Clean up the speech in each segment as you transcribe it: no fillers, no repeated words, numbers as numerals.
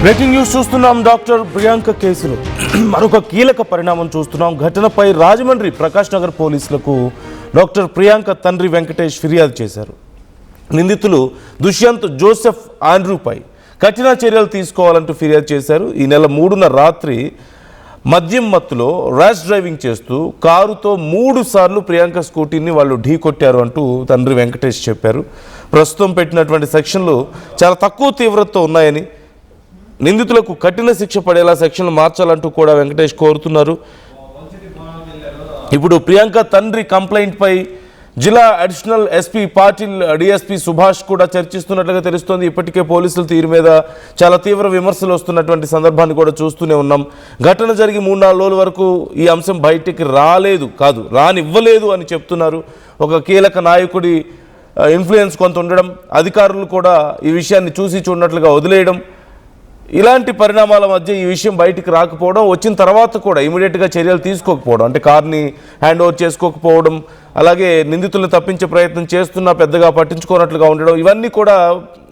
Breaking news చూస్తున్నాం. Doctor Priyanka కేసులో మరొక కీలక పరిణామం చూస్తున్నాం. ఘటనపై రాజమండ్రి ప్రకాష్ నగర్ పోలీసులకు డాక్టర్ ప్రియాంక తండ్రి వెంకటేష్ ఫిర్యాదు చేశారు. నిందితులు దుష్యంత్ జోసెఫ్ ఆండ్రూపై కఠిన చర్యలు తీసుకోవాలంటూ ఫిర్యాదు చేశారు. ఈ నెల 3న రాత్రి మద్యం మత్తులో ర్యాష్ డ్రైవింగ్ చేస్తూ కారుతో 3 సార్లు ప్రియాంక స్కూటీని వాళ్ళు ఢీకొట్టారు అంటూ తండ్రి వెంకటేష్ చెప్పారు. ప్రస్తుతం పెట్టినటువంటి సెక్షన్లు చాలా తక్కువ తీవ్రతతో ఉన్నాయని, నిందితులకు కఠిన శిక్ష పడేలా సెక్షన్లు మార్చాలంటూ కూడా వెంకటేష్ కోరుతున్నారు. ఇప్పుడు ప్రియాంక తండ్రి కంప్లైంట్పై జిల్లా additional SP Patil, DSP Subhash కూడా చర్చిస్తున్నట్లుగా తెలుస్తోంది. ఇప్పటికే పోలీసుల తీరు మీద చాలా తీవ్ర విమర్శలు వస్తున్నటువంటి సందర్భాన్ని కూడా చూస్తూనే ఉన్నాం. ఘటన జరిగి 3-4 రోజుల వరకు ఈ అంశం బయటికి రానివ్వలేదు అని చెప్తున్నారు. ఒక కీలక నాయకుడి ఇన్ఫ్లుయెన్స్ కొంత ఉండడం, అధికారులు కూడా ఈ విషయాన్ని చూసి చూడనట్లుగా వదిలేయడం, ఇలాంటి పరిణామాల మధ్య ఈ విషయం బయటికి రాకపోవడం, వచ్చిన తర్వాత కూడా ఇమీడియట్గా చర్యలు తీసుకోకపోవడం, అంటే కార్ని హ్యాండ్ ఓవర్ చేసుకోకపోవడం, అలాగే నిందితులను తప్పించే ప్రయత్నం చేస్తున్నా పెద్దగా పట్టించుకోనట్లుగా ఉండడం, ఇవన్నీ కూడా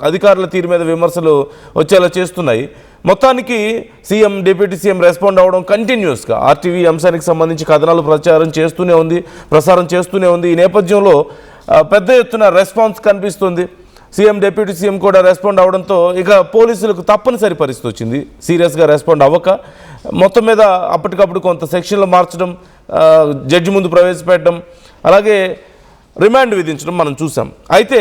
అధికారుల తీరు మీద విమర్శలు వచ్చేలా చేస్తున్నాయి. మొత్తానికి సీఎం, డిప్యూటీ సీఎం రెస్పాండ్ అవ్వడం కంటిన్యూస్గా ఆర్టీవీ అంశానికి సంబంధించి కథనాలు ప్రసారం చేస్తూనే ఉంది. ఈ నేపథ్యంలో పెద్ద ఎత్తున రెస్పాన్స్ కనిపిస్తుంది. సీఎం, డిప్యూటీ సీఎం కూడా రెస్పాండ్ అవ్వడంతో ఇక పోలీసులకు తప్పనిసరి పరిస్థితి వచ్చింది. సీరియస్గా రెస్పాండ్ అవ్వక మొత్తం మీద అప్పటికప్పుడు కొంత సెక్షన్లు మార్చడం, జడ్జి ముందు ప్రవేశపెట్టడం, అలాగే రిమాండ్ విధించడం మనం చూసాం. అయితే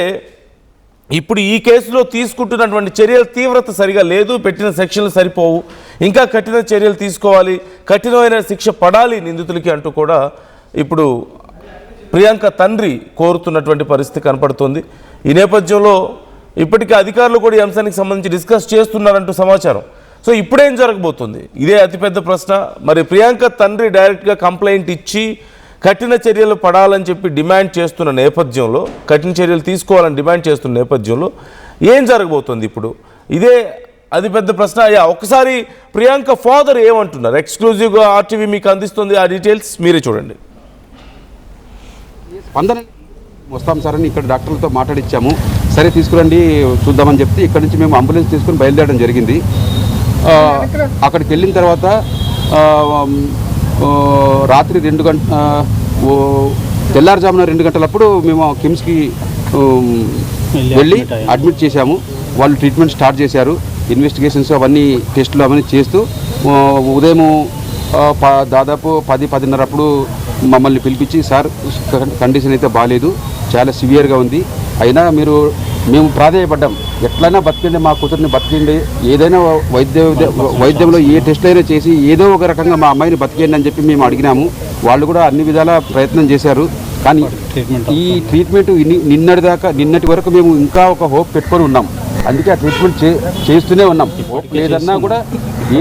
ఇప్పుడు ఈ కేసులో తీసుకుంటున్నటువంటి చర్యల తీవ్రత సరిగా లేదు, పెట్టిన సెక్షన్లు సరిపోవు, ఇంకా కఠిన చర్యలు తీసుకోవాలి, కఠినమైన శిక్ష పడాలి నిందితులకి అంటూ కూడా ఇప్పుడు ప్రియాంక తండ్రి కోరుతున్నటువంటి పరిస్థితి కనపడుతోంది. ఈ నేపథ్యంలో ఇప్పటికే అధికారులు కూడా ఈ అంశానికి సంబంధించి డిస్కస్ చేస్తున్నారంటూ సమాచారం. సో ఇప్పుడేం జరగబోతుంది, ఇదే అతిపెద్ద ప్రశ్న. మరి ప్రియాంక తండ్రి డైరెక్ట్గా కంప్లైంట్ ఇచ్చి కఠిన చర్యలు పడాలని చెప్పి డిమాండ్ చేస్తున్న నేపథ్యంలో, కఠిన చర్యలు తీసుకోవాలని డిమాండ్ చేస్తున్న నేపథ్యంలో ఏం జరగబోతుంది ఇప్పుడు, ఇదే అతిపెద్ద ప్రశ్న. ఒకసారి ప్రియాంక ఫాదర్ ఏమంటున్నారు, ఎక్స్క్లూజివ్గా ఆర్టీవీ మీకు అందిస్తుంది. ఆ డీటెయిల్స్ మీరే చూడండి. వస్తాం సార్ అని ఇక్కడ డాక్టర్లతో మాట్లాడిచ్చాము. సరే తీసుకురండి చూద్దామని చెప్తే ఇక్కడ నుంచి మేము అంబులెన్స్ తీసుకుని బయలుదేరడం జరిగింది. అక్కడికి వెళ్ళిన తర్వాత రాత్రి 2 గంటల తెల్లారుజామున 2 గంటలప్పుడు మేము కిమ్స్కి వెళ్ళి అడ్మిట్ చేశాము. వాళ్ళు ట్రీట్మెంట్ స్టార్ట్ చేశారు. ఇన్వెస్టిగేషన్స్ అవన్నీ టెస్టులు అవన్నీ చేస్తూ ఉదయం దాదాపు 10-10:30 అప్పుడు మమ్మల్ని పిలిపించి, సార్ కండిషన్ అయితే బాగాలేదు, చాలా సివియర్గా ఉంది, అయినా మేము ప్రాధేయపడ్డాం, ఎట్లయినా బతికండి, మా కూతురిని బతికండి, ఏదైనా వైద్యంలో ఏ టెస్ట్ అయినా చేసి ఏదో ఒక రకంగా మా అమ్మాయిని బతికేయండి అని చెప్పి మేము అడిగినాము. వాళ్ళు కూడా అన్ని విధాల ప్రయత్నం చేశారు. కానీ ఈ ట్రీట్మెంట్ నిన్నటి వరకు మేము ఇంకా ఒక హోప్ పెట్టుకొని ఉన్నాం. అందుకే ఆ ట్రీట్మెంట్ చేస్తూనే ఉన్నాం. హోప్ లేదన్నా కూడా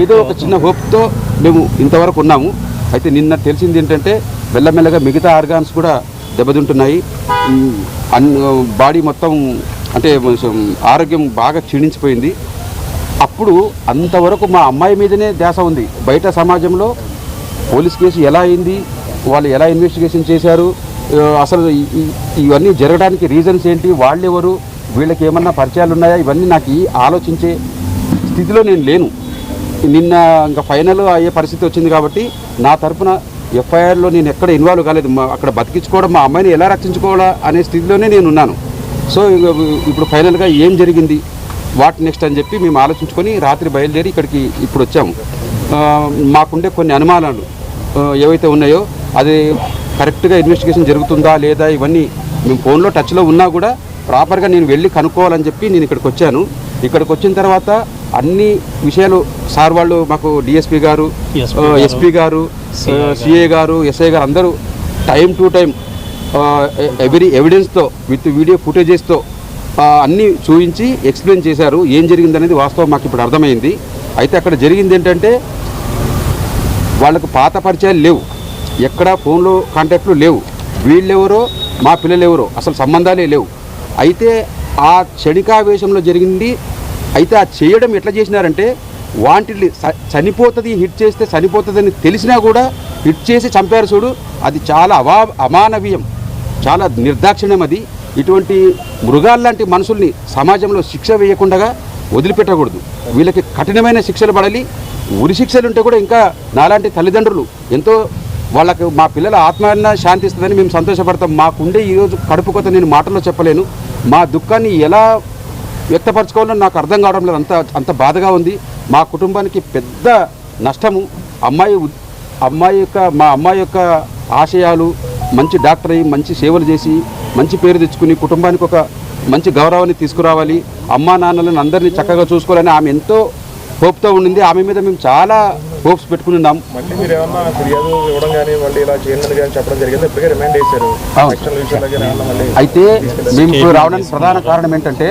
ఏదో ఒక చిన్న హోప్తో మేము ఇంతవరకు ఉన్నాము. అయితే నిన్న తెలిసింది ఏంటంటే మెల్లమెల్లగా మిగతా ఆర్గాన్స్ కూడా దెబ్బతింటున్నాయి. బాడీ మొత్తం అంటే ఆరోగ్యం బాగా క్షీణించిపోయింది. అప్పుడు అంతవరకు మా అమ్మాయి మీదనే ధ్యాస ఉంది. బయట సమాజంలో పోలీస్ కేసు ఎలా అయింది, వాళ్ళు ఎలా ఇన్వెస్టిగేషన్ చేశారు, అసలు ఇవన్నీ జరగడానికి రీజన్స్ ఏంటి, వాళ్ళెవరు, వీళ్ళకి ఏమన్నా పరిచయాలు ఉన్నాయా, ఇవన్నీ నాకు ఆలోచించే స్థితిలో నేను లేను. నిన్న ఇంకా ఫైనల్ అయ్యే పరిస్థితి వచ్చింది కాబట్టి నా తరఫున ఎఫ్ఐఆర్లో నేను ఎక్కడ ఇన్వాల్వ్ కాలేదు. అక్కడ బతికించుకోవడం, మా అమ్మాయిని ఎలా రక్షించుకోవాలా అనే స్థితిలోనే నేను ఉన్నాను. సో ఇప్పుడు ఫైనల్గా ఏం జరిగింది, వాట్ నెక్స్ట్ అని చెప్పి మేము ఆలోచించుకొని రాత్రి బయలుదేరి ఇక్కడికి ఇప్పుడు వచ్చాము. మాకుండే కొన్ని అనుమానాలు ఏవైతే ఉన్నాయో అది కరెక్ట్గా ఇన్వెస్టిగేషన్ జరుగుతుందా లేదా, ఇవన్నీ మేము ఫోన్లో టచ్లో ఉన్నా కూడా ప్రాపర్గా నేను వెళ్ళి కనుక్కోవాలని చెప్పి నేను ఇక్కడికి వచ్చాను. ఇక్కడికి వచ్చిన తర్వాత అన్ని విషయాలు సార్ వాళ్ళు మాకు డిఎస్పీ గారు, ఎస్పీ గారు, సిఏ గారు, ఎస్ఐ గారు అందరూ టైం టు టైం ఎవ్రీ ఎవిడెన్స్తో విత్ వీడియో ఫుటేజెస్తో అన్నీ చూపించి ఎక్స్ప్లెయిన్ చేశారు. ఏం జరిగిందనేది వాస్తవం మాకు ఇప్పుడు అర్థమైంది. అయితే అక్కడ జరిగింది ఏంటంటే వాళ్ళకు పాత పరిచయాలు లేవు, ఎక్కడ ఫోన్లో కాంటాక్ట్లు లేవు, వీళ్ళెవరో మా పిల్లలు ఎవరో అసలు సంబంధాలే లేవు. అయితే ఆ క్షణికావేశంలో జరిగింది. అయితే ఆ చేయడం ఎట్లా చేసినారంటే వాంటిల్ని చనిపోతుంది, హిట్ చేస్తే చనిపోతుందని తెలిసినా కూడా హిట్ చేసి చంపారు చూడు, అది చాలా అమానవీయం, చాలా నిర్దాక్షిణ్యం. అది ఇటువంటి మృగాల్లాంటి మనుషుల్ని సమాజంలో శిక్ష వేయకుండా వదిలిపెట్టకూడదు. వీళ్ళకి కఠినమైన శిక్షలు పడాలి. ఉరి శిక్షలు ఉంటే కూడా ఇంకా నాలాంటి తల్లిదండ్రులు ఎంతో వాళ్ళకు మా పిల్లల ఆత్మహత్య శాంతిస్తుందని మేము సంతోషపడతాం. మాకుండే ఈరోజు కడుపు కొత్త నేను మాటల్లో చెప్పలేను. మా దుఃఖాన్ని ఎలా వ్యక్తపరచుకోవాలో నాకు అర్థం కావడం లేదు. అంత బాధగా ఉంది. మా కుటుంబానికి పెద్ద నష్టము. మా అమ్మాయి యొక్క ఆశయాలు మంచి డాక్టర్ అయ్యి మంచి సేవలు చేసి మంచి పేరు తెచ్చుకుని కుటుంబానికి ఒక మంచి గౌరవాన్ని తీసుకురావాలి, అమ్మా నాన్నలను అందరినీ చక్కగా చూసుకోవాలని ఆమె ఎంతో హోప్తో ఉండింది. ఆమె మీద మేము చాలా హోప్స్ పెట్టుకుని ఉన్నాం. అయితే మేము ఇప్పుడు రావడానికి ప్రధాన కారణం ఏంటంటే,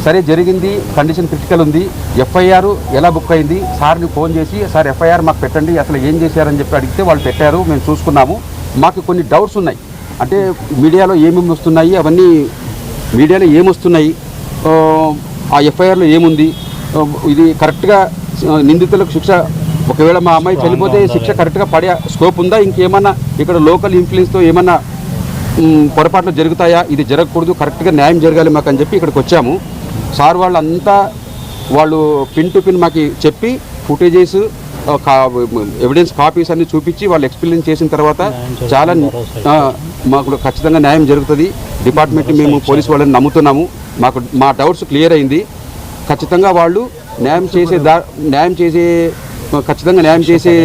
సరే జరిగింది, కండిషన్ క్రిటికల్ ఉంది, ఎఫ్ఐఆర్ ఎలా బుక్ అయింది, సార్ని ఫోన్ చేసి సార్ ఎఫ్ఐఆర్ మాకు పెట్టండి, అసలు ఏం చేశారని చెప్పి అడిగితే వాళ్ళు పెట్టారు, మేము చూసుకున్నాము. మాకు కొన్ని డౌట్స్ ఉన్నాయి. అంటే మీడియాలో ఏమేమి వస్తున్నాయి, అవన్నీ మీడియాలో ఏమొస్తున్నాయి, ఆ ఎఫ్ఐఆర్లో ఏముంది, ఇది కరెక్ట్గా నిందితులకు శిక్ష, ఒకవేళ మా అమ్మాయి చనిపోతే శిక్ష కరెక్ట్గా పడే స్కోప్ ఉందా, ఇంకేమన్నా ఇక్కడ లోకల్ ఇన్ఫ్లుయెన్స్తో ఏమన్నా పొరపాట్లు జరుగుతాయా, ఇది జరగకూడదు, కరెక్ట్గా న్యాయం జరగాలి మాకు అని చెప్పి ఇక్కడికి వచ్చాము. సార్ వాళ్ళు పిన్ టు పిన్ మాకు చెప్పి ఫుటేజెస్ ఎవిడెన్స్ కాపీస్ అన్ని చూపించి వాళ్ళు ఎక్స్ప్లెయిన్ చేసిన తర్వాత చాలా మాకు ఖచ్చితంగా న్యాయం జరుగుతుంది. డిపార్ట్మెంట్ మేము పోలీసు వాళ్ళని నమ్ముతున్నాము. మా డౌట్స్ క్లియర్ అయింది. ఖచ్చితంగా వాళ్ళు న్యాయం చేసే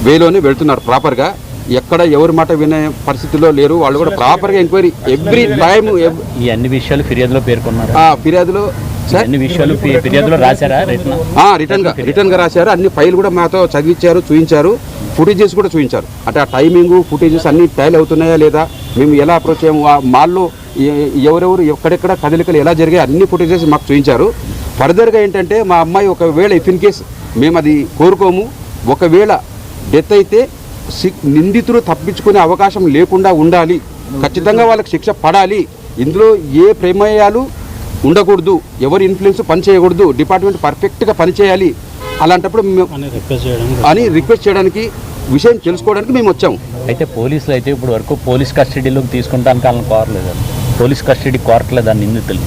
వేలోనే వెళ్తున్నారు ప్రాపర్గా. ఎక్కడ ఎవరి మాట వినే పరిస్థితుల్లో లేరు. వాళ్ళు కూడా ప్రాపర్గా ఎంక్వైరీ ఎవ్రీ టైం ఈ అన్ని విషయాలు ఫిర్యాదులో పేర్కొన్నారు. ఫిర్యాదులో అన్ని విషయాలు ఫిర్యాదులో రాశారా? రిటర్న్ గా రాశారు. అన్ని ఫైల్ కూడా మాతో చదివించారు, చూపించారు, ఫుటేజెస్ కూడా చూపించారు. అంటే ఆ టైమింగ్ ఫుటేజెస్ అన్ని టైల్ అవుతున్నాయా లేదా, మేము ఎలా అప్రోచ్ అయ్యాము, మాల్లో ఎవరెవరు ఎక్కడెక్కడ కదలికలు ఎలా జరిగాయి అన్ని ఫుటేజెస్ మాకు చూపించారు. ఫర్దర్గా ఏంటంటే మా అమ్మాయి ఒకవేళ ఇఫ్ ఇన్ కేస్ మేము అది కోరుకోము, ఒకవేళ డెత్ అయితే నిందితులు తప్పించుకునే అవకాశం లేకుండా ఉండాలి. ఖచ్చితంగా వాళ్ళకి శిక్ష పడాలి. ఇందులో ఏ ప్రమేయాలు ఉండకూడదు, ఎవరి ఇన్ఫ్లుయెన్స్ పనిచేయకూడదు, డిపార్ట్మెంట్ పర్ఫెక్ట్గా పనిచేయాలి. అలాంటప్పుడు అని రిక్వెస్ట్ చేయడానికి, విషయం తెలుసుకోవడానికి మేము వచ్చాము. అయితే పోలీసులు అయితే ఇప్పుడు వరకు పోలీస్ కస్టడీలోకి తీసుకుంటానికి వాళ్ళని కోరలేదు, పోలీస్ కస్టడీ కోరట్లేదు ఆ నిందితులు.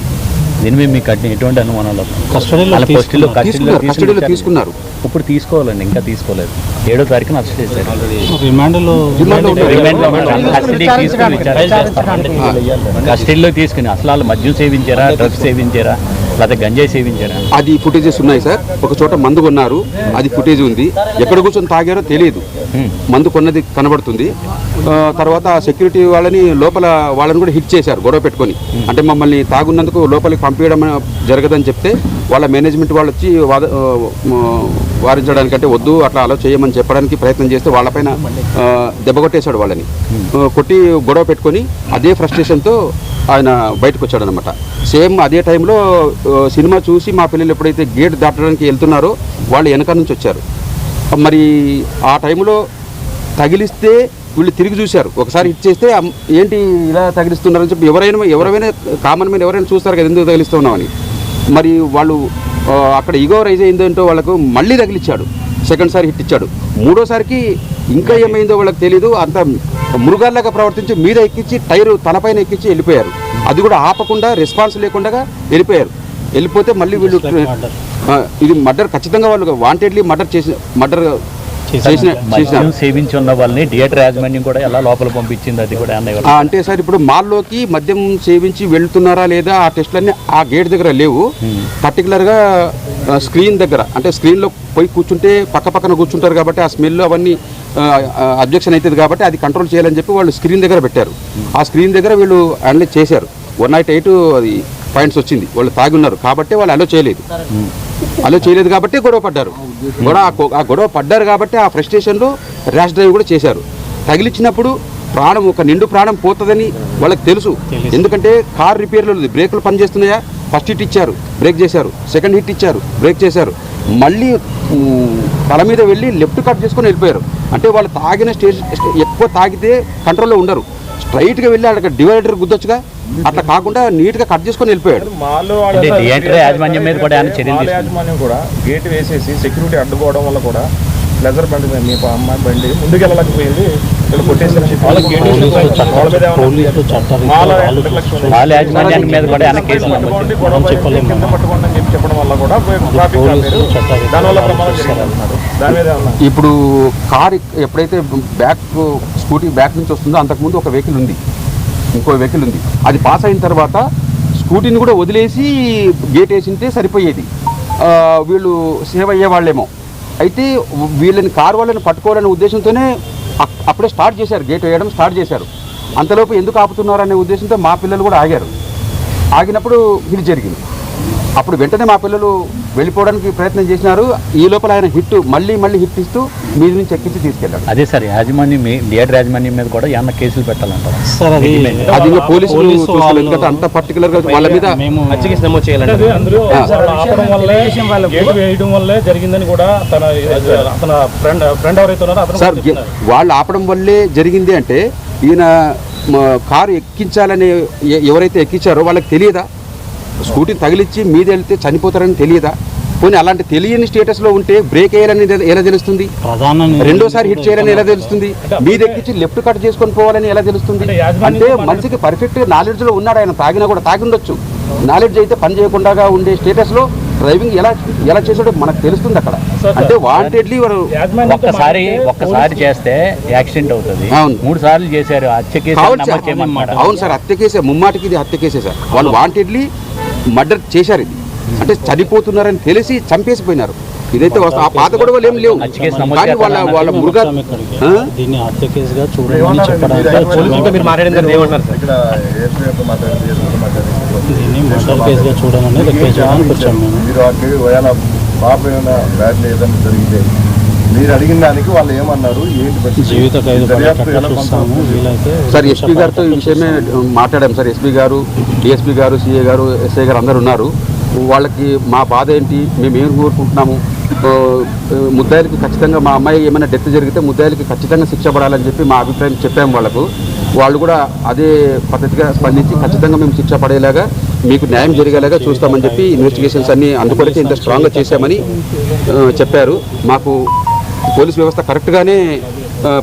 దీని మీద మీకు ఎటువంటి అనుమానాలు? కస్టడీలో తీసుకున్నారు. ఇప్పుడు తీసుకోవాలండి, ఇంకా తీసుకోలేదు. 7వ తారీఖున అరెస్ట్ చేశారు. కస్టడీలో తీసుకుని అసలు వాళ్ళు మద్యం సేవించారా, డ్రగ్స్ సేవించారా, లేకపోతే గంజాయి సేవించారా, అది ఫుటేజెస్ ఉన్నాయి సార్. ఒక చోట మందు కొన్నారు, అది ఫుటేజ్ ఉంది. ఎక్కడ కూర్చొని తాగారో తెలియదు, మందు కొన్నది కనబడుతుంది. తర్వాత సెక్యూరిటీ వాళ్ళని కూడా హిట్ చేశారు గొడవ పెట్టుకొని. అంటే మమ్మల్ని తాగున్నందుకు లోపలికి పంపించడం జరగదని చెప్తే వాళ్ళ మేనేజ్మెంట్ వాళ్ళు వచ్చి వారించడానికంటే వద్దు అట్లా అలా చేయమని చెప్పడానికి ప్రయత్నం చేస్తే వాళ్ళపైన దెబ్బ కొట్టేశాడు. వాళ్ళని కొట్టి గొడవ పెట్టుకొని అదే ఫ్రస్ట్రేషన్తో ఆయన బయటకు వచ్చాడనమాట. సేమ్ అదే టైంలో సినిమా చూసి మా పిల్లలు ఎప్పుడైతే గేట్ దాటడానికి వెళ్తున్నారో వాళ్ళు వెనక నుంచి వచ్చారు. మరి ఆ టైంలో తగిలిస్తే వీళ్ళు తిరిగి చూశారు. ఒకసారి హిట్ చేస్తే ఏంటి ఇలా తగిలిస్తున్నారని చెప్పి ఎవరైనా కామన్ మ్యాన్ ఎవరైనా చూస్తారు కదా, ఎందుకు తగిలిస్తున్నామని. మరి వాళ్ళు అక్కడ ఈగో రైజ్ అయిందంటో వాళ్ళకు మళ్ళీ తగిలిచ్చాడు. సెకండ్ సారి హిట్ ఇచ్చాడు. మూడోసారికి ఇంకా ఏమైందో వాళ్ళకి తెలీదు. అంత మృగాల్లాగా ప్రవర్తించి మీద ఎక్కించి టైరు తలపైన ఎక్కించి వెళ్ళిపోయారు. అది కూడా ఆపకుండా రెస్పాన్స్ లేకుండా వెళ్ళిపోయారు. వెళ్ళిపోతే మళ్ళీ వీళ్ళు ఇది మర్డర్, ఖచ్చితంగా వాళ్ళు వాంటెడ్లీ మర్డర్ సేవించి ఉన్న వాళ్ళని థియేటర్ యాజమాన్యం కూడా ఎలా లోపల పంపించింది అది కూడా అంటే సార్ ఇప్పుడు మాల్లోకి మద్యం సేవించి వెళ్తున్నారా లేదా ఆ టెస్టులన్నీ ఆ గేట్ దగ్గర లేవు. పర్టికులర్గా స్క్రీన్ దగ్గర, అంటే స్క్రీన్లో పోయి కూర్చుంటే పక్కన కూర్చుంటారు కాబట్టి ఆ స్మెల్ అవన్నీ అబ్జెక్షన్ అవుతుంది కాబట్టి అది కంట్రోల్ చేయాలని చెప్పి వాళ్ళు స్క్రీన్ దగ్గర పెట్టారు. ఆ స్క్రీన్ దగ్గర వీళ్ళు అనలైజ్ చేశారు. 108 అది పాయింట్స్ వచ్చింది. వాళ్ళు తాగి ఉన్నారు కాబట్టి వాళ్ళు అలో చేయలేదు కాబట్టి గొడవ పడ్డారు. ఆ గొడవ పడ్డారు కాబట్టి ఆ ఫ్రస్ట్రేషన్లో ర్యాష్ డ్రైవ్ కూడా చేశారు. తగిలిచ్చినప్పుడు ఒక నిండు ప్రాణం పోతుందని వాళ్ళకి తెలుసు. ఎందుకంటే కార్ రిపేర్లో బ్రేకులు పనిచేస్తున్నాయా, ఫస్ట్ హిట్ ఇచ్చారు, బ్రేక్ చేశారు, సెకండ్ హిట్ ఇచ్చారు, బ్రేక్ చేశారు, మళ్ళీ తల మీద వెళ్ళి లెఫ్ట్ కట్ చేసుకొని వెళ్ళిపోయారు. అంటే వాళ్ళు తాగిన ఎక్కువ తాగితే కంట్రోల్లో ఉండరు. స్ట్రైట్గా వెళ్ళి అక్కడ డివైడర్ గుద్దొచ్చుగా, అట్లా కాకుండా నీట్గా కట్ చేసుకొని వెళ్ళిపోయాడు. యాజమాన్యం మీద కూడా యాజమాన్యం కూడా గేట్ వేసేసి సెక్యూరిటీ అడ్డుకోవడం వల్ల కూడా ప్లెజర్ బండి మీద మీ అమ్మాయి బండి ముందుకెళ్ళలేకపోయింది. వాళ్ళ యాజమాన్యాన్ని మీద కూడా కేసు పట్టుకోండి చెప్పడం వల్ల కూడా ట్రాఫిక్ దానివల్ల ప్రమాదం జరిగిందంటున్నారు. దాని మీద ఏమన్నా ఇప్పుడు కార్ ఎప్పుడైతే స్కూటీ బ్యాక్ నుంచి వస్తుందో అంతకుముందు ఒక వెహికల్ ఉంది, ఇంకో వెహికల్ ఉంది. అది పాస్ అయిన తర్వాత స్కూటీని కూడా వదిలేసి గేట్ వేసింటే సరిపోయేది, వీళ్ళు సేవ్ అయ్యేవాళ్ళేమో. అయితే వీళ్ళని కారు వాళ్ళని పట్టుకోవాలనే ఉద్దేశంతోనే అప్పుడే స్టార్ట్ చేశారు, గేట్ వేయడం స్టార్ట్ చేశారు. అంతలోపు ఎందుకు ఆపుతున్నారు అనే ఉద్దేశంతో మా పిల్లలు కూడా ఆగారు. ఆగినప్పుడు ఇది జరిగింది. అప్పుడు వెంటనే మా పిల్లలు వెళ్ళిపోవడానికి ప్రయత్నం చేసినారు. ఈ లోపల ఆయన మళ్ళీ హిట్ ఇస్తూ మీది నుంచి ఎక్కించి తీసుకెళ్ళారు. అదే సార్ యాజమాన్యం థియేటర్ యాజమాన్యం మీద కూడా ఏమన్నా కేసులు పెట్టాలంటారు సార్? అది ఇంకా పోలీసులు చూసుకోలేదు, ఎందుకంటే అంత పర్టికులర్ గా వాళ్ళ మీద నమోదు చేయాలంటే అందులో ఆపడం వల్లే గేట్ వేయడం వల్లే జరిగిందని కూడా తన ఫ్రెండ్ ఎవరైతే ఉన్నారో అతను సార్ వాళ్ళు ఆపడం వల్లే జరిగింది అంటే ఈయన కారు ఎక్కించాలని ఎవరైతే ఎక్కించారో వాళ్ళకి తెలియదా? స్కూటీని తగిలిచ్చి మీద వెళ్తే చనిపోతారని తెలియదా? పోనీ అలాంటి తెలియని స్టేటస్లో ఉంటే బ్రేక్ వేయాలని ఎలా తెలుస్తుంది? రెండోసారి హిట్ చేయాలని ఎలా తెలుస్తుంది? మీద ఎక్కించి లెఫ్ట్ కట్ చేసుకొని పోవాలని ఎలా తెలుస్తుంది? అంటే మనిషికి పర్ఫెక్ట్ నాలెడ్జ్లో ఉన్నాడు. ఆయన తాగినా కూడా తాగి ఉండొచ్చు. నాలెడ్జ్ అయితే పని చేయకుండా ఉండే స్టేటస్లో డ్రైవింగ్ ఎలా చేసాడో మనకు తెలుస్తుంది అక్కడ. అంటే వాంటెడ్లీ ఒక్కసారి చేస్తే యాక్సిడెంట్ అవుతుంది. 3 సార్లు చేశారు, హత్య కేసు. అవును సార్, హత్య కేసే, ముమ్మాటికి ఇది హత్య కేసే సార్. వాళ్ళు వాంటెడ్లీ మర్డర్ చేశారు. ఇది అంటే చనిపోతున్నారని తెలిసి చంపేసిపోయినారు. ఇదైతే ఆ పాత గొడవలు ఏం లేవు. కానీ వాళ్ళ మృగా దీన్ని హత్య కేసుగా చూడమని చెప్పడానికి దీన్ని మర్డర్ కేసుగా చూడమని రిక్వెస్ట్ చేయడానికి వచ్చాము మేము. మీరు అడిగిన దానికి వాళ్ళు ఏమన్నారు, ఏంటి జీవిత ఖైదు చూస్తాము వీలైతే. సార్ ఎస్పీ గారితో ఈ విషయమే మాట్లాడాము సార్. ఎస్పీ గారు, డిఎస్పీ గారు, సిఏ గారు, ఎస్ఐ గారు అందరు ఉన్నారు. వాళ్ళకి మా బాధ ఏంటి, మేము ఏం కోరుకుంటున్నాము, ముద్దాయిలకి ఖచ్చితంగా మా అమ్మాయి ఏమైనా డెత్ జరిగితే ముద్దాయిలకి ఖచ్చితంగా శిక్ష పడాలని చెప్పి మా అభిప్రాయం చెప్పాము వాళ్ళకు. వాళ్ళు కూడా అదే పద్ధతిగా స్పందించి ఖచ్చితంగా మేము శిక్ష పడేలాగా మీకు న్యాయం జరిగేలాగా చూస్తామని చెప్పి ఇన్వెస్టిగేషన్స్ అన్నీ అందుకొరకే ఇంత స్ట్రాంగ్గా చేశామని చెప్పారు. మాకు పోలీస్ వ్యవస్థ కరెక్ట్గానే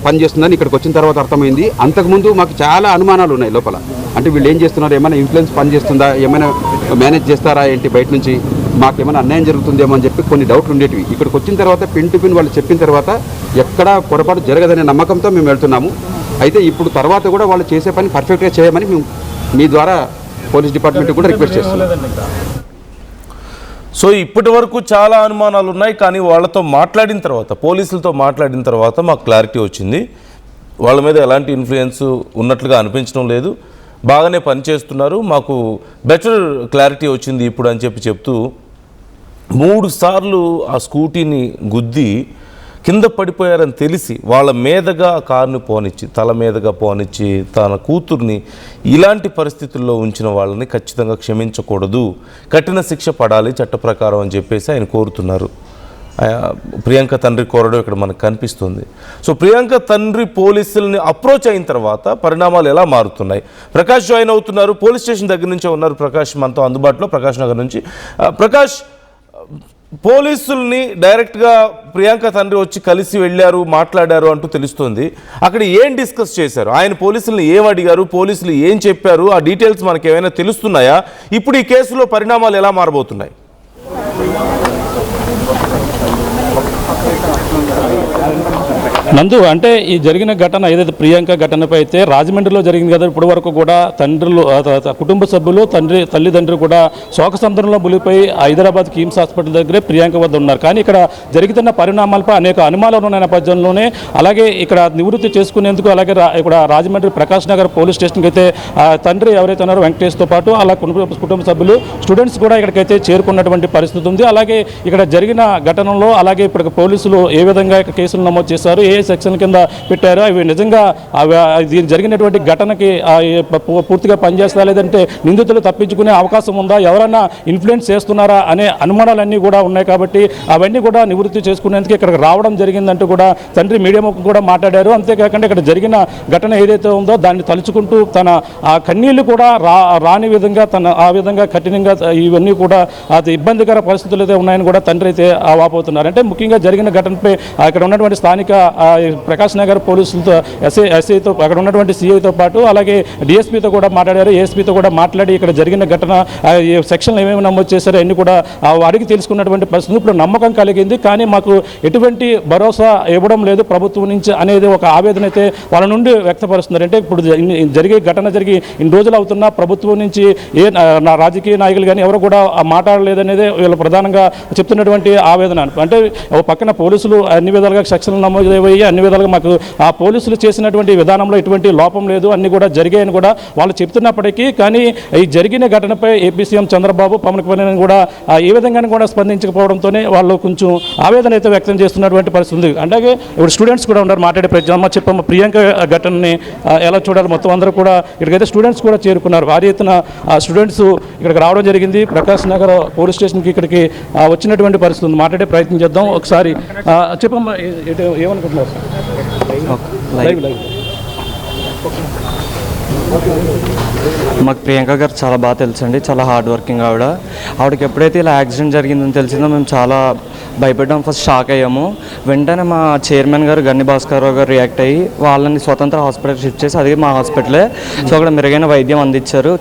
పనిచేస్తుందని ఇక్కడికి వచ్చిన తర్వాత అర్థమైంది. అంతకుముందు మాకు చాలా అనుమానాలు ఉన్నాయి లోపల. అంటే వీళ్ళు ఏం చేస్తున్నారు, ఏమైనా ఇన్ఫ్లుయెన్స్ పనిచేస్తుందా, ఏమైనా మేనేజ్ చేస్తారా ఏంటి, బయట నుంచి మాకేమైనా అన్యాయం జరుగుతుందేమో అని చెప్పి కొన్ని డౌట్లు ఉండేటివి. ఇక్కడికి వచ్చిన తర్వాత పిన్ టు పిన్ వాళ్ళు చెప్పిన తర్వాత ఎక్కడా పొరపాటు జరగదనే నమ్మకంతో మేము వెళ్తున్నాము. అయితే ఇప్పుడు తర్వాత కూడా వాళ్ళు చేసే పని పర్ఫెక్ట్గా చేయమని మేము మీ ద్వారా పోలీస్ డిపార్ట్మెంట్ కూడా రిక్వెస్ట్ చేస్తున్నాం. సో ఇప్పటి వరకు చాలా అనుమానాలు ఉన్నాయి, కానీ వాళ్ళతో మాట్లాడిన తర్వాత, పోలీసులతో మాట్లాడిన తర్వాత మాకు క్లారిటీ వచ్చింది. వాళ్ళ మీద ఎలాంటి ఇన్ఫ్లుయెన్స్ ఉన్నట్లుగా అనిపించడం లేదు, బాగానే పనిచేస్తున్నారు, మాకు బెటర్ క్లారిటీ వచ్చింది ఇప్పుడు అని చెప్తూ 3 సార్లు ఆ స్కూటీని గుద్ది కింద పడిపోయారని తెలిసి వాళ్ళ మీదగా కారుని పోనిచ్చి, తల మీదగా పోనిచ్చి తన కూతుర్ని ఇలాంటి పరిస్థితుల్లో ఉంచిన వాళ్ళని ఖచ్చితంగా క్షమించకూడదు, కఠిన శిక్ష పడాలి చట్ట ప్రకారం అని చెప్పేసి ఆయన కోరుతున్నారు. ప్రియాంక తండ్రి కోరడం ఇక్కడ మనకు కనిపిస్తుంది. సో ప్రియాంక తండ్రి పోలీసుల్ని అప్రోచ్ అయిన తర్వాత పరిణామాలు ఎలా మారుతున్నాయి? ప్రకాష్ జాయిన్ అవుతున్నారు, పోలీస్ స్టేషన్ దగ్గర నుంచే ఉన్నారు ప్రకాష్ మనతో అందుబాటులో, ప్రకాష్ నగర్ నుంచి. ప్రకాష్, పోలీసుల్ని డైరెక్ట్గా ప్రియాంక తండ్రి వచ్చి కలిసి వెళ్ళారు, మాట్లాడారు అంటూ తెలుస్తుంది. అక్కడ ఏం డిస్కస్ చేశారు, ఆయన పోలీసుల్ని ఏం అడిగారు, పోలీసులు ఏం చెప్పారు, ఆ డీటెయిల్స్ మనకి ఏమైనా తెలుస్తున్నాయా? ఇప్పుడు ఈ కేసులో పరిణామాలు ఎలా మారబోతున్నాయి? నందు, అంటే ఈ జరిగిన ఘటన ఏదైతే ప్రియాంక ఘటనపై అయితే రాజమండ్రిలో జరిగింది కదా, ఇప్పటి వరకు కూడా తండ్రులు, కుటుంబ సభ్యులు, తల్లిదండ్రులు కూడా శోకసంద్రంలో మునిగిపోయి హైదరాబాద్ కిమ్స్ హాస్పిటల్ దగ్గరే ప్రియాంక వద్ద ఉన్నారు. కానీ ఇక్కడ జరుగుతున్న పరిణామాలపై అనేక అనుమానాలు ఉన్న నేపథ్యంలోనే, అలాగే ఇక్కడ నివృత్తి చేసుకునేందుకు, అలాగే ఇక్కడ రాజమండ్రి ప్రకాష్ నగర్ పోలీస్ స్టేషన్కి అయితే తండ్రి ఎవరైతే ఉన్నారో వెంకటేష్తో పాటు అలా కుటుంబ సభ్యులు, స్టూడెంట్స్ కూడా ఇక్కడికైతే చేరుకున్నటువంటి పరిస్థితి ఉంది. అలాగే ఇక్కడ జరిగిన ఘటనలో, అలాగే ఇప్పుడు పోలీసులు ఏ విధంగా కేసులు నమోదు చేశారు, ఏ సెక్షన్ కింద పెట్టారు, అవి నిజంగా జరిగినటువంటి ఘటనకి పూర్తిగా పనిచేస్తా, లేదంటే నిందితులు తప్పించుకునే అవకాశం ఉందా, ఎవరైనా ఇన్ఫ్లుయెన్స్ చేస్తున్నారా అనే అనుమానాలన్నీ కూడా ఉన్నాయి. కాబట్టి అవన్నీ కూడా నివృత్తి చేసుకునేందుకు ఇక్కడికి రావడం జరిగిందంటూ కూడా తండ్రి మీడియాకు కూడా మాట్లాడారు. అంతేకాకుండా ఇక్కడ జరిగిన ఘటన ఏదైతే ఉందో దాన్ని తలుచుకుంటూ తన కన్నీళ్లు కూడా రాని విధంగా ఆ విధంగా కఠినంగా ఇవన్నీ కూడా అది ఇబ్బందికర పరిస్థితులు అయితే ఉన్నాయని కూడా తండ్రి అయితే వాపోతున్నారు. అంటే ముఖ్యంగా జరిగిన ఘటనపై ఇక్కడ ఉన్నటువంటి స్థానిక ప్రకాష్ నగర్ పోలీసులతో ఎస్ఐతో అక్కడ ఉన్నటువంటి సిఐతో పాటు అలాగే డిఎస్పీతో కూడా మాట్లాడారు, ఏఎస్పీతో కూడా మాట్లాడి ఇక్కడ జరిగిన ఘటన సెక్షన్లు ఏమేమి నమోదు చేశారో అన్ని కూడా అడిగి తెలుసుకున్నటువంటి పరిస్థితి. ఇప్పుడు నమ్మకం కలిగింది, కానీ మాకు ఎటువంటి భరోసా ఇవ్వడం లేదు ప్రభుత్వం నుంచి అనేది ఒక ఆవేదన అయితే వాళ్ళ నుండి వ్యక్తపరుస్తున్నారు. అంటే ఇప్పుడు జరిగే ఘటన జరిగి ఇన్ని రోజులు అవుతున్నా ప్రభుత్వం నుంచి నా రాజకీయ నాయకులు కానీ ఎవరు కూడా మాట్లాడలేదనేది వీళ్ళు ప్రధానంగా చెప్తున్నటువంటి ఆవేదన. అంటే ఒక పక్కన పోలీసులు అన్ని విధాలుగా సెక్షన్లు నమోదయ్యాయి, అన్ని విధాలుగా మాకు ఆ పోలీసులు చేసినటువంటి విధానంలో ఎటువంటి లోపం లేదు, అన్ని కూడా జరిగాయని కూడా వాళ్ళు చెప్తున్నప్పటికీ, కానీ ఈ జరిగిన ఘటనపై ఏపీ సీఎం చంద్రబాబు పవన్ కళ్యాణ్ కూడా ఏ విధంగా కూడా స్పందించకపోవడంతోనే వాళ్ళు కొంచెం ఆవేదన అయితే వ్యక్తం చేస్తున్నటువంటి పరిస్థితి ఉంది. అంటే ఇప్పుడు స్టూడెంట్స్ కూడా ఉన్నారు, మాట్లాడే ప్రయత్నం చెప్పమ్మ ప్రియాంక ఘటనని ఎలా చూడాలి, మొత్తం అందరూ కూడా ఇక్కడికైతే స్టూడెంట్స్ కూడా చేరుకున్నారు. భారీ ఎత్తున స్టూడెంట్స్ ఇక్కడికి రావడం జరిగింది. ప్రకాష్ నగర్ పోలీస్ స్టేషన్కి ఇక్కడికి వచ్చినటువంటి పరిస్థితి ఉంది. మాట్లాడే ప్రయత్నం చేద్దాం ఒకసారి. చెప్పమ్మా ఏమనుకుంటున్నారు? మాకు ప్రియాంక గారు చాలా బాగా తెలుసండి, చాలా హార్డ్ వర్కింగ్ ఆవిడకి ఎప్పుడైతే ఇలా యాక్సిడెంట్ జరిగిందని తెలిసిందో మేము చాలా భయపడ్డాం, ఫస్ట్ షాక్ అయ్యాము. వెంటనే మా చైర్మన్ గారు గన్ని భాస్కర్ రావు గారు రియాక్ట్ అయ్యి వాళ్ళని స్వతంత్ర హాస్పిటల్ షిఫ్ట్ చేసి, అది మా హాస్పిటలే. సో అక్కడ మెరుగైన వైద్యం అందించారు.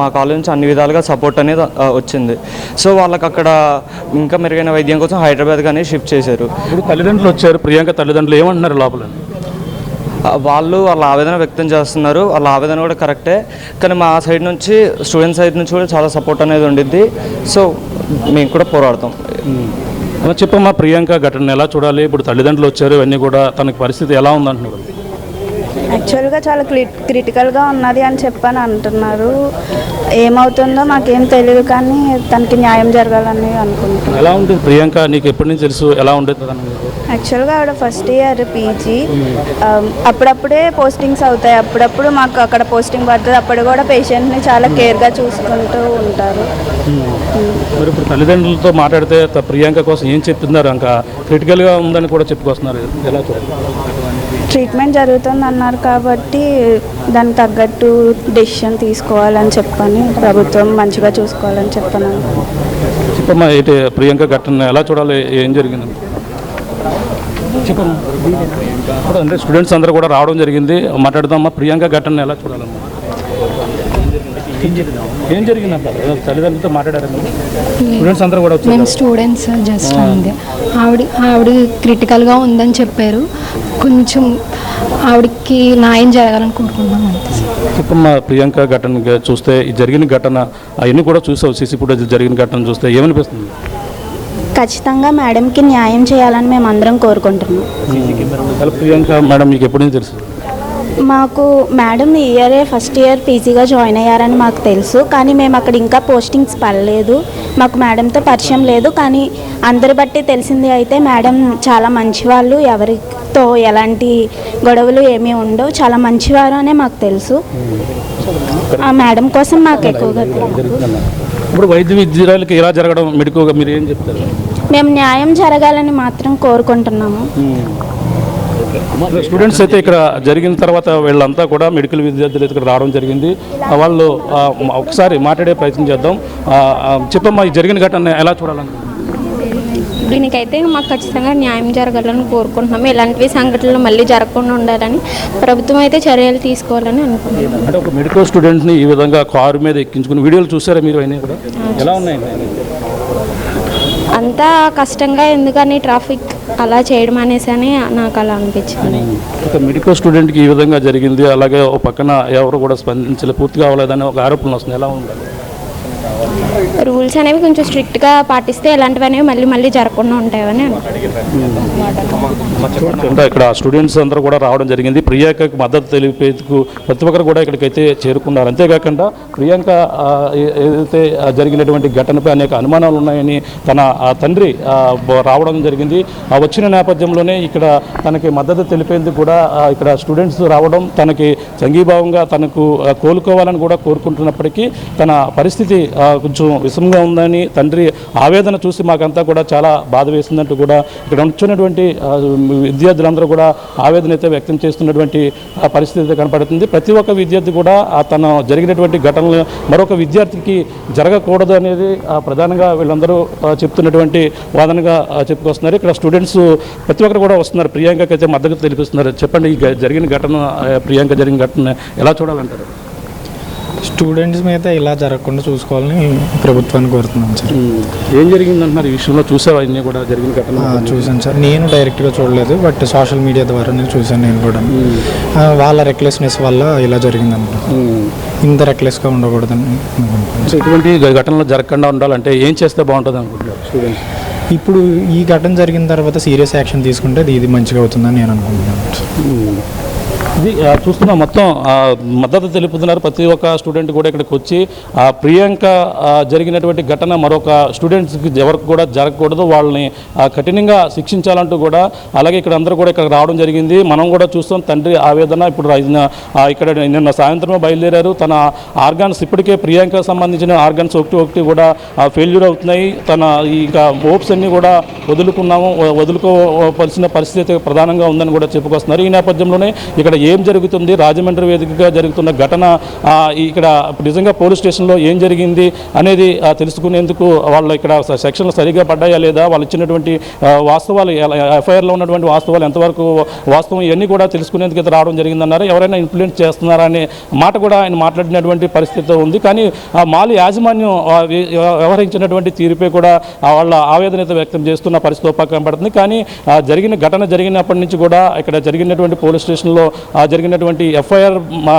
మా కాలేజ్ నుంచి అన్ని విధాలుగా సపోర్ట్ అనేది వచ్చింది. సో వాళ్ళకి అక్కడ ఇంకా మెరుగైన వైద్యం కోసం హైదరాబాద్ కానీ షిఫ్ట్ చేశారు. ఇప్పుడు తల్లిదండ్రులు వచ్చారు, ప్రియాంక తల్లిదండ్రులు ఏమంటున్నారు లోపల? వాళ్ళు వాళ్ళ ఆవేదన వ్యక్తం చేస్తున్నారు, వాళ్ళ ఆవేదన కూడా కరెక్టే, కానీ మా సైడ్ నుంచి స్టూడెంట్ సైడ్ నుంచి కూడా చాలా సపోర్ట్ అనేది ఉండిద్ది. సో మేము కూడా పోరాడతాం. చెప్పమ్మా ప్రియాంక ఘటన ఎలా చూడాలి? ఇప్పుడు తల్లిదండ్రులు వచ్చారు, ఇవన్నీ కూడా తనకి పరిస్థితి ఎలా ఉందంటున్నారు? యాక్చువల్గా చాలా క్రిటికల్గా ఉన్నది అని చెప్పని అంటున్నారు. ఏమవుతుందో మాకేం తెలియదు, కానీ తనకి న్యాయం జరగాలని అనుకుంటున్నాను. ఎలా ఉంటుంది ప్రియాంక, నీకు ఎప్పటి నుంచి తెలుసు, ఎలా ఉండేది? యాక్చువల్గా ఆవిడ ఫస్ట్ ఇయర్ పీజీ. అప్పుడప్పుడే పోస్టింగ్స్ అవుతాయి, అప్పుడప్పుడు మాకు అక్కడ పోస్టింగ్ పడుతుంది. అప్పుడు కూడా పేషెంట్ని చాలా కేర్గా చూసుకుంటూ ఉంటారు. మరి ఇప్పుడు తల్లిదండ్రులతో మాట్లాడితే ప్రియాంక కోసం ఏం చెప్తున్నారు? ఇంకా క్రిటికల్గా ఉందని కూడా చెప్పుకొస్తున్నారు, ఎలా చూడాలి? ట్రీట్మెంట్ జరుగుతుంది అన్నారు కాబట్టి దానికి తగ్గట్టు డెసిషన్ తీసుకోవాలని చెప్పని, ప్రభుత్వం మంచిగా చూసుకోవాలని చెప్పను. చెప్పమ్మా ఏంటి ప్రియాంక ఘటన ఎలా చూడాలి, ఏం జరిగింది చెప్పమ్మా? అంటే స్టూడెంట్స్ అందరూ కూడా రావడం జరిగింది, మాట్లాడదామమ్మా. ప్రియాంక ఘటన ఎలా చూడాలమ్మా? ఏం జరిగింది అంట? తల్లిదండ్రులతో మాట్లాడారు, స్టూడెంట్స్ అందరూ కూడా వచ్చారు. మేము స్టూడెంట్స్ జస్ట్ అంతే. ఆవిడ క్రిటికల్గా ఉందని చెప్పారు, కొంచెం ఆవిడకి న్యాయం జరగాలని కోరుకుంటున్నాం అంతే. చెప్పమ్మా ప్రియాంక ఘటన చూస్తే, ఈ జరిగిన ఘటన అవన్నీ కూడా చూసావు, సీసీ ఫుటేజ్ జరిగిన ఘటన చూస్తే ఏమనిపిస్తుంది? ఖచ్చితంగా మేడంకి న్యాయం చేయాలని మేము అందరం కోరుకుంటున్నాం. ప్రియాంక మేడం మీకు ఎప్పటి నుంచి తెలుసు? మాకు మేడం ఈ ఇయరే ఫస్ట్ ఇయర్ పీజీగా జాయిన్ అయ్యారని మాకు తెలుసు, కానీ మేము అక్కడ ఇంకా పోస్టింగ్స్ పడలేదు. మాకు మేడంతో పరిచయం లేదు, కానీ అందరి బట్టి తెలిసింది అయితే మేడం చాలా మంచివాళ్ళు, ఎవరితో ఎలాంటి గొడవలు ఏమీ ఉండవు, చాలా మంచివారు అనే మాకు తెలుసు. ఆ మేడం కోసం మాకు ఎక్కువగా ఇప్పుడు వైద్య విద్యాలయాలకి ఇలా జరగడం మెడికల్గా మీరు ఏం చెప్తారు? మేము న్యాయం జరగాలని మాత్రం కోరుకుంటున్నాము. స్టూడెంట్స్ అయితే ఇక్కడ జరిగిన తర్వాత వీళ్ళంతా కూడా మెడికల్ విద్యార్థులు ఇక్కడ రావడం జరిగింది. వాళ్ళు ఒకసారి మాట్లాడే ప్రయత్నం చేద్దాం. చెప్పమ్మా, ఈ జరిగిన ఘటన ఎలా చూడాలనుకుంటున్నాం? దీనికైతే మాకు ఖచ్చితంగా న్యాయం జరగాలని కోరుకుంటున్నాము. ఇలాంటివి సంఘటనలు మళ్ళీ జరగకుండా ఉండాలని ప్రభుత్వం అయితే చర్యలు తీసుకోవాలని అనుకుంటున్నాం. అంటే ఒక మెడికల్ స్టూడెంట్ని ఈ విధంగా కారు మీద ఎక్కించుకుని వీడియోలు చూసారా మీరు? అయినా కూడా ఎలా ఉన్నాయి? అంతా కష్టంగా ఎందుకని ట్రాఫిక్ అలా చేయడం అనేసి అని నాకు అలా అనిపించింది. ఒక మెడికల్ స్టూడెంట్కి ఈ విధంగా జరిగింది, అలాగే ఒక పక్కన ఎవరు కూడా స్పందించలేదు, పూర్తిగా అవ్వలేదని ఒక ఆరోపణలు వస్తుంది, ఎలా ఉండాలి? రూల్స్ అనేవి కొంచెం స్ట్రిక్ట్గా పాటిస్తే ఇలాంటివి అనేవి మళ్ళీ మళ్ళీ జరగకుండా ఉంటాయని అంటే ఇక్కడ స్టూడెంట్స్ అందరూ కూడా రావడం జరిగింది. ప్రియాంకకి మద్దతు తెలిపేందుకు ప్రతి ఒక్కరు కూడా ఇక్కడికైతే చేరుకున్నారు. అంతేకాకుండా ప్రియాంక ఏదైతే జరిగినటువంటి ఘటనపై అనేక అనుమానాలు ఉన్నాయని తన తండ్రి రావడం జరిగింది. వచ్చిన నేపథ్యంలోనే ఇక్కడ తనకి మద్దతు తెలిపేందుకు కూడా ఇక్కడ స్టూడెంట్స్ రావడం, తనకి సంఘీభావంగా తనకు కోలుకోవాలని కూడా కోరుకుంటున్నప్పటికీ తన పరిస్థితి కొంచెం విషమంగా ఉందని తండ్రి ఆవేదన చూసి మాకంతా కూడా చాలా బాధ వేసిందంటూ కూడా ఇక్కడ ఉంచున్నటువంటి విద్యార్థులందరూ కూడా ఆవేదన అయితే వ్యక్తం చేస్తున్నటువంటి పరిస్థితి అయితే కనపడుతుంది. ప్రతి ఒక్క విద్యార్థి కూడా తన జరిగినటువంటి ఘటనలు మరొక విద్యార్థికి జరగకూడదు అనేది ప్రధానంగా వీళ్ళందరూ చెప్తున్నటువంటి వాదనగా చెప్పుకొస్తున్నారు. ఇక్కడ స్టూడెంట్స్ ప్రతి ఒక్కరు కూడా వస్తున్నారు, ప్రియాంకకి అయితే మద్దతు తెలిపిస్తున్నారు. చెప్పండి, ఈ జరిగిన ఘటన, ప్రియాంక జరిగిన ఘటన ఎలా చూడాలంటారు? స్టూడెంట్స్ మీద ఇలా జరగకుండా చూసుకోవాలని ప్రభుత్వాన్ని కోరుతున్నాను సార్. ఏం జరిగిందంటున్నారు ఈ విషయంలో? చూసావా అన్నీ కూడా జరిగిన ఘటన? చూశాను సార్. నేను డైరెక్ట్గా చూడలేదు, బట్ సోషల్ మీడియా ద్వారా నేను చూశాను. నేను కూడా వాళ్ళ రెక్లెస్నెస్ వల్ల ఇలా జరిగిందంట. ఇంత రెక్లెస్గా ఉండకూడదని. సో ఇటువంటి ఘటనలు జరగకుండా ఉండాలంటే ఏం చేస్తే బాగుంటుంది అనుకుంటున్నారు స్టూడెంట్స్? ఇప్పుడు ఈ ఘటన జరిగిన తర్వాత సీరియస్ యాక్షన్ తీసుకుంటే ఇది మంచిగా అవుతుందని నేను అనుకుంటున్నాను. ఇది చూస్తున్నాం, మొత్తం మద్దతు తెలుపుతున్నారు ప్రతి ఒక్క స్టూడెంట్ కూడా ఇక్కడికి వచ్చి. ప్రియాంక జరిగినటువంటి ఘటన మరొక స్టూడెంట్స్కి ఎవరికి కూడా జరగకూడదు, వాళ్ళని కఠినంగా శిక్షించాలంటూ కూడా, అలాగే ఇక్కడ అందరూ కూడా ఇక్కడ రావడం జరిగింది. మనం కూడా చూస్తాం తండ్రి ఆవేదన. ఇప్పుడు ఇక్కడ నిన్న సాయంత్రం బయలుదేరారు. తన ఆర్గాన్స్ ఇప్పటికే ప్రియాంకకు సంబంధించిన ఆర్గాన్స్ ఒకటి కూడా ఫెయిల్యూర్ అవుతున్నాయి. తన ఇంకా హోప్స్ అన్నీ కూడా వదులుకోవలసిన పరిస్థితి ప్రధానంగా ఉందని కూడా చెప్పుకొస్తున్నారు. ఈ నేపథ్యంలోనే ఇక్కడ ఏం జరుగుతుంది, రాజమండ్రి వేదికగా జరుగుతున్న ఘటన, ఇక్కడ నిజంగా పోలీస్ స్టేషన్లో ఏం జరిగింది అనేది తెలుసుకునేందుకు వాళ్ళు ఇక్కడ సెక్షన్లు సరిగా పడ్డాయా లేదా, వాళ్ళు ఇచ్చినటువంటి వాస్తవాలు, ఎఫ్ఐఆర్లో ఉన్నటువంటి వాస్తవాలు ఎంతవరకు వాస్తవం, ఇవన్నీ కూడా తెలుసుకునేందుకు అయితే రావడం జరిగిందన్నారు. ఎవరైనా ఇన్ఫ్లుయెన్స్ చేస్తున్నారా అనే మాట కూడా ఆయన మాట్లాడినటువంటి పరిస్థితి ఉంది. కానీ మాల్ యాజమాన్యం వ్యవహరించినటువంటి తీరుపై కూడా వాళ్ళ ఆవేదన అయితే వ్యక్తం చేస్తున్న పరిస్థితి కనబడుతుంది. కానీ ఘటన జరిగినప్పటి నుంచి కూడా ఇక్కడ జరిగినటువంటి పోలీస్ స్టేషన్లో జరిగినటువంటి ఎఫ్ఐఆర్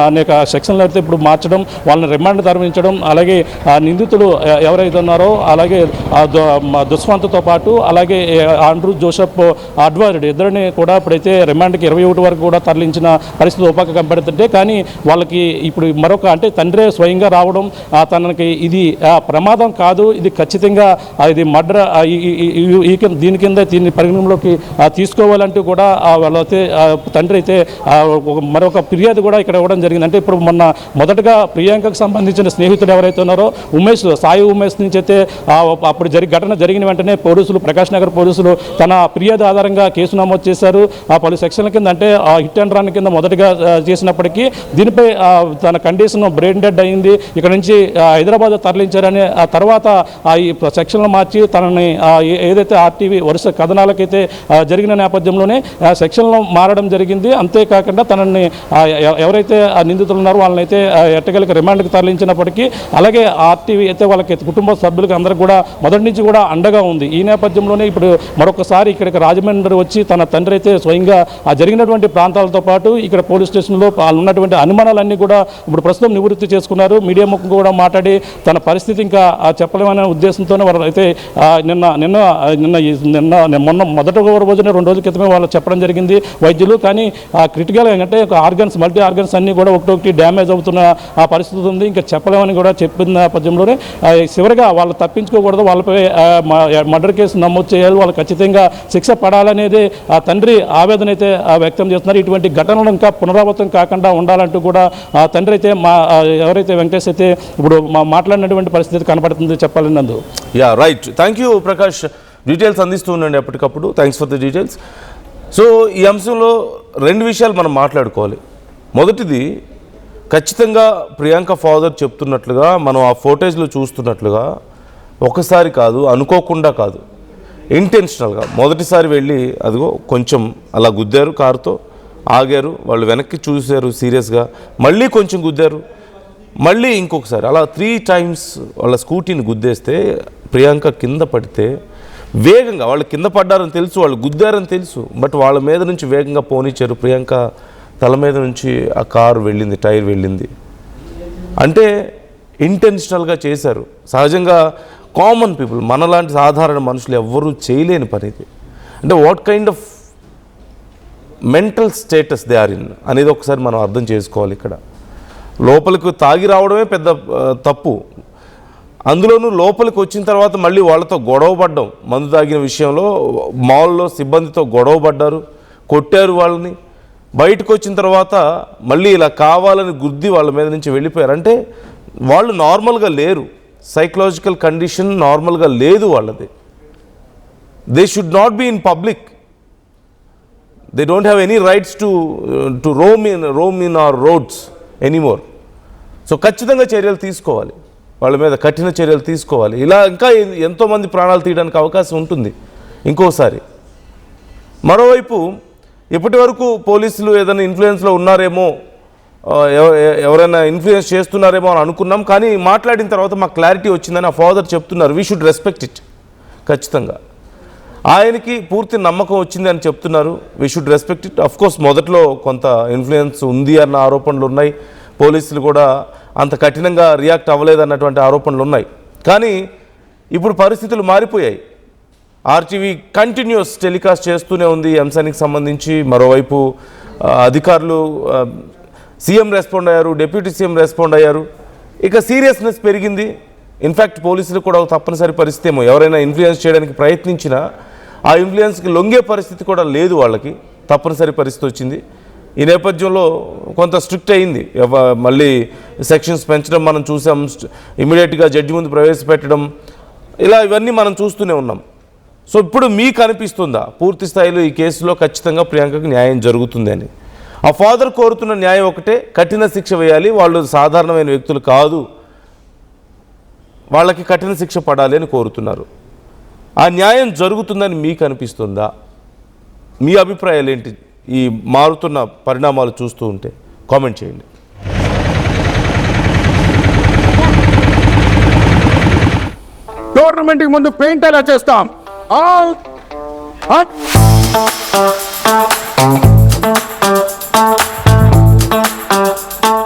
అనేక సెక్షన్లు అయితే ఇప్పుడు మార్చడం, వాళ్ళని రిమాండ్ తరలించడం, అలాగే నిందితులు ఎవరైతే ఉన్నారో అలాగే దుష్వంత్తో పాటు అలాగే ఆండ్రూ జోసెఫ్ అడ్వైర్డ్ ఇద్దరిని కూడా ఇప్పుడైతే రిమాండ్కి 21 వరకు కూడా తరలించిన పరిస్థితి కనబడుతుంటే, కానీ వాళ్ళకి ఇప్పుడు మరొక అంటే తండ్రే స్వయంగా రావడం, తనకి ఇది ప్రమాదం కాదు, ఇది ఖచ్చితంగా ఇది మర్డర్, దీని కింద దీన్ని పరిగణలోకి తీసుకోవాలంటూ కూడా వాళ్ళైతే తండ్రి అయితే మరొక ఫిర్యాదు కూడా ఇక్కడ ఇవ్వడం జరిగింది. అంటే ఇప్పుడు మొదటగా ప్రియాంకకు సంబంధించిన స్నేహితుడు ఎవరైతే ఉన్నారో సాయి ఉమేష్ నుంచి అయితే అప్పుడు ఘటన జరిగిన వెంటనే పోలీసులు, ప్రకాష్ నగర్ పోలీసులు తన ఫిర్యాదు ఆధారంగా కేసు నమోదు చేశారు. పలు సెక్షన్ల కింద అంటే హిట్ అండ్ రన్ కింద మొదటిగా చేసినప్పటికీ దీనిపై తన కండిషన్ బ్రెయిన్ డెడ్ అయింది, ఇక్కడ నుంచి హైదరాబాద్ తరలించారని ఆ తర్వాత ఈ సెక్షన్లు మార్చి తనని ఏదైతే ఆర్టీవీ వరుస కథనాలకైతే జరిగిన నేపథ్యంలోనే సెక్షన్లు మారడం జరిగింది. అంతేకాకుండా తనని ఎవరైతే ఆ నిందితులు ఉన్నారో వాళ్ళని అయితే ఎట్టగలికి రిమాండ్కి తరలించినప్పటికీ, అలాగే ఆర్టీవీ అయితే వాళ్ళకి కుటుంబ సభ్యులకి అందరికీ కూడా మొదటి నుంచి కూడా అండగా ఉంది. ఈ నేపథ్యంలోనే ఇప్పుడు మరొకసారి ఇక్కడికి రాజమండ్రి వచ్చి తన తండ్రి అయితే స్వయంగా జరిగినటువంటి ప్రాంతాలతో పాటు ఇక్కడ పోలీస్ స్టేషన్లో ఉన్నటువంటి అనుమానాలన్నీ కూడా ఇప్పుడు ప్రస్తుతం నివృత్తి చేసుకున్నారు. మీడియా ముఖం కూడా మాట్లాడి తన పరిస్థితి ఇంకా చెప్పలేమనే ఉద్దేశంతోనే వాళ్ళు అయితే మొన్న మొదటి రోజున 2 రోజుల క్రితమే వాళ్ళు చెప్పడం జరిగింది వైద్యులు. కానీ క్రిటికల్ అంటే ఆర్గన్స్, మల్టీ ఆర్గన్స్ అన్నీ కూడా ఒకటి డ్యామేజ్ అవుతున్న పరిస్థితి ఉంది, ఇంకా చెప్పలేమని కూడా చెప్పిన నేపథ్యంలోనే చివరిగా వాళ్ళు తప్పించుకోకూడదు, వాళ్ళపై మర్డర్ కేసు నమోదు చేయాలి, వాళ్ళు ఖచ్చితంగా శిక్ష పడాలనేది తండ్రి ఆవేదన అయితే వ్యక్తం చేస్తున్నారు. ఇటువంటి ఘటనలు ఇంకా పునరావృతం కాకుండా ఉండాలంటూ కూడా తండ్రి అయితే ఎవరైతే వెంకటేష్ అయితే ఇప్పుడు మాట్లాడినటువంటి పరిస్థితి కనబడుతుంది చెప్పాలని నందు. Yeah right, thank you Prakash, details అందిస్తూ ఉండండి ఎప్పటికప్పుడు. Thanks for the details. So ఈ అంశంలో 2 విషయాలు మనం మాట్లాడుకోవాలి. మొదటిది, ఖచ్చితంగా ప్రియాంక ఫాదర్ చెప్తున్నట్లుగా మనం ఆ ఫోటేజ్లో చూస్తున్నట్లుగా ఒకసారి కాదు, అనుకోకుండా కాదు, ఇంటెన్షనల్గా మొదటిసారి వెళ్ళి అదిగో కొంచెం అలా గుద్దారు, కారుతో ఆగారు, వాళ్ళు వెనక్కి చూశారు సీరియస్గా, మళ్ళీ కొంచెం గుద్దారు, మళ్ళీ ఇంకొకసారి అలా 3 times వాళ్ళ స్కూటీని గుద్దేస్తే ప్రియాంక కింద పడితే వేగంగా, వాళ్ళు కింద పడ్డారని తెలుసు, వాళ్ళు గుద్దారని తెలుసు, బట్ వాళ్ళ మీద నుంచి వేగంగా పోనిచ్చారు. ప్రియాంక తల మీద నుంచి ఆ కారు వెళ్ళింది, టైర్ వెళ్ళింది. అంటే ఇంటెన్షనల్గా చేశారు. సహజంగా కామన్ పీపుల్, మనలాంటి సాధారణ మనుషులు ఎవ్వరూ చేయలేని పని ఇది. అంటే what kind of mental status they are in అనేది ఒకసారి మనం అర్థం చేసుకోవాలి. ఇక్కడ లోపలికి తాగి రావడమే పెద్ద తప్పు, అందులోనూ లోపలికి వచ్చిన తర్వాత మళ్ళీ వాళ్ళతో గొడవ పడ్డం, మందు తాగిన విషయంలో మాల్లో సిబ్బందితో గొడవ పడ్డారు, కొట్టారు వాళ్ళని. బయటకు వచ్చిన తర్వాత మళ్ళీ ఇలా కావాలని గుద్ది వాళ్ళ మీద నుంచి వెళ్ళిపోయారు. అంటే వాళ్ళు నార్మల్గా లేరు, సైకలాజికల్ కండిషన్ నార్మల్గా లేదు వాళ్ళది. They should not be in public. They don't have any rights to roam in our roads anymore. So ఖచ్చితంగా చర్యలు తీసుకోవాలి, వాళ్ళ మీద కఠిన చర్యలు తీసుకోవాలి. ఇలా ఇంకా ఎంతోమంది ప్రాణాలు తీయడానికి అవకాశం ఉంటుంది ఇంకోసారి. మరోవైపు ఇప్పటి వరకు పోలీసులు ఏదైనా ఇన్ఫ్లుయెన్స్లో ఉన్నారేమో, ఎవరైనా ఇన్ఫ్లుయెన్స్ చేస్తున్నారేమో అని అనుకున్నాం. కానీ మాట్లాడిన తర్వాత మాకు క్లారిటీ వచ్చిందని ఆ ఫాదర్ చెప్తున్నారు. We should respect it. ఖచ్చితంగా ఆయనకి పూర్తి నమ్మకం వచ్చింది అని చెప్తున్నారు. We should respect it. Of course మొదట్లో కొంత ఇన్ఫ్లుయెన్స్ ఉంది అన్న ఆరోపణలు ఉన్నాయి. పోలీసులు కూడా అంత కఠినంగా రియాక్ట్ అవ్వలేదన్నటువంటి ఆరోపణలు ఉన్నాయి. కానీ ఇప్పుడు పరిస్థితులు మారిపోయాయి. ఆర్టీవీ కంటిన్యూస్ టెలికాస్ట్ చేస్తూనే ఉంది ఈ అంశానికి సంబంధించి. మరోవైపు అధికారులు, సీఎం రెస్పాండ్ అయ్యారు, డిప్యూటీ సీఎం రెస్పాండ్ అయ్యారు. ఇక సీరియస్నెస్ పెరిగింది. ఇన్ఫ్యాక్ట్ పోలీసులు కూడా ఒక తప్పనిసరి పరిస్థితి ఏమో, ఎవరైనా ఇన్ఫ్లుయెన్స్ చేయడానికి ప్రయత్నించినా ఆ ఇన్ఫ్లుయెన్స్కి లొంగే పరిస్థితి కూడా లేదు, వాళ్ళకి తప్పనిసరి పరిస్థితి వచ్చింది. ఈ నేపథ్యంలో కొంత స్ట్రిక్ట్ అయింది. మళ్ళీ సెక్షన్స్ పెంచడం మనం చూసాం, ఇమీడియట్గా జడ్జి ముందు ప్రవేశపెట్టడం, ఇలా ఇవన్నీ మనం చూస్తూనే ఉన్నాం. సో ఇప్పుడు మీకు అనిపిస్తుందా పూర్తి స్థాయిలో ఈ కేసులో ఖచ్చితంగా ప్రియాంకకు న్యాయం జరుగుతుంది అని? ఆ ఫాదర్ కోరుతున్న న్యాయం ఒకటే, కఠిన శిక్ష వేయాలి, వాళ్ళు సాధారణమైన వ్యక్తులు కాదు, వాళ్ళకి కఠిన శిక్ష పడాలి అని కోరుతున్నారు. ఆ న్యాయం జరుగుతుందని మీకు అనిపిస్తుందా? మీ అభిప్రాయాలు ఏంటి ఈ మారుతున్న పరిణామాలు చూస్తూ ఉంటే? కామెంట్ చేయండి. టోర్నమెంట్కి ముందు పెయింట్ ఎలా చేస్తాం?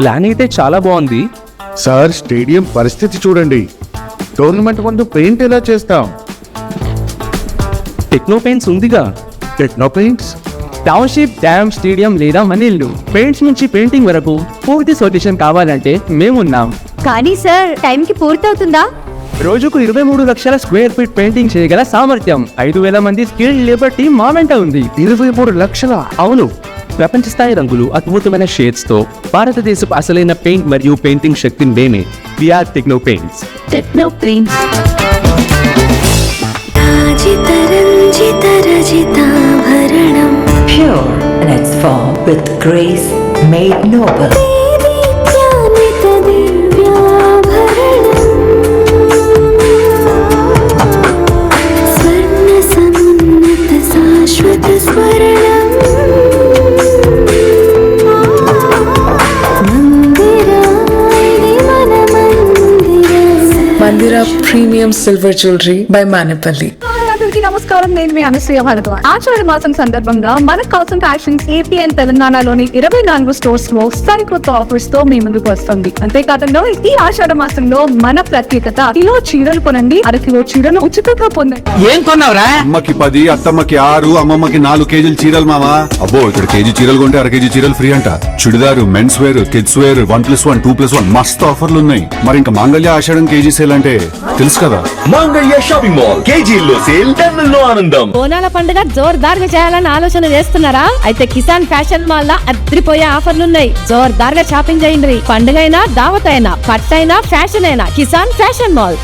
ప్లాన్ అయితే చాలా బాగుంది సార్. స్టేడియం పరిస్థితి చూడండి. టోర్నమెంట్ ముందు పెయింట్ ఎలా చేస్తాం? టెక్నో పెయింట్స్ ఉందిగా. Techno paints, township, dam, stadium లేదా మనీళ్ళు, పెయింట్స్ నుంచి పెయింటింగ్ వరకు పూర్తి సొల్యూషన్ కావాలంటే మేమున్నాం. కానీ సార్, టైంకి పూర్తవుతుందా? రోజుకు 23 లక్షల స్క్వేర్ ఫీట్ పెయింటింగ్ చేయగల సామర్థ్యం, 5,000 మంది స్కిల్డ్ లేబర్ టీమ్ మా వెంట ఉంది. 23 లక్షల? అవును. ప్రపంచ స్థాయి రంగులు, అద్భుతమైన షేడ్స్ తో భారతదేశపు అసలైన పెయింట్ మరియు పెయింటింగ్ శక్తిని మేమే. We are techno paints. Techno paints. Pure in its form with grace made noble. Mandira Premium Silver Jewelry by Manipali. నమస్కారం, నేను మీ అనసూయ భరద్వాజ్. ఆషాఢ మాసం సందర్భంగా మన కాసన్ ఫ్యాషన్స్ ఏపీ అండ్ తెలంగాణలోని 24 స్టోర్స్ లో సరికొత్త ఆఫర్స్ తో మీ ముందుకు వస్తుంది. అంతేకాదంలో ఈ ఆషాఢ మాసంలో మన ప్రత్యేకత, కిలో చీరలు కొనండి, అరకిలో చీరలు ఉచితంగా పొందండి. ఏం కొన్నావురా? అమ్మకి 10, అత్తమ్మకి 6, అమ్మమ్మకి 4 కేజీలు చీరలు మావా. అబ్బో, ఇక్కడ కేజీ చీరలు కొంటే 1 కేజీ చీరలు ఫ్రీ అంట. Churidar, men's wear, kids wear 1+1, 2+1 మస్తు ఆఫర్లు ఉన్నాయి. మరి ఇంకా మాంగళ్య ఆషాఢం కేజీ సేల్ అంటే తెలుసు కదా. మాంగళ్య షాపింగ్ మాల్ కేజీల్లో సేల్, టన్నుల్లో ఆనందం. బోనాల పండుగ జోర్దార్ గా చేయాలని ఆలోచన చేస్తున్నారా? అయితే కిసాన్ ఫ్యాషన్ మాల్ లా అద్రిపోయే ఆఫర్లున్నాయి. జోర్దార్ గా షాపింగ్ చేయండి. పండుగ అయినా, దావత్ అయినా, పట్టైనా, ఫ్యాషన్ అయినా కిసాన్ ఫ్యాషన్ మాల్.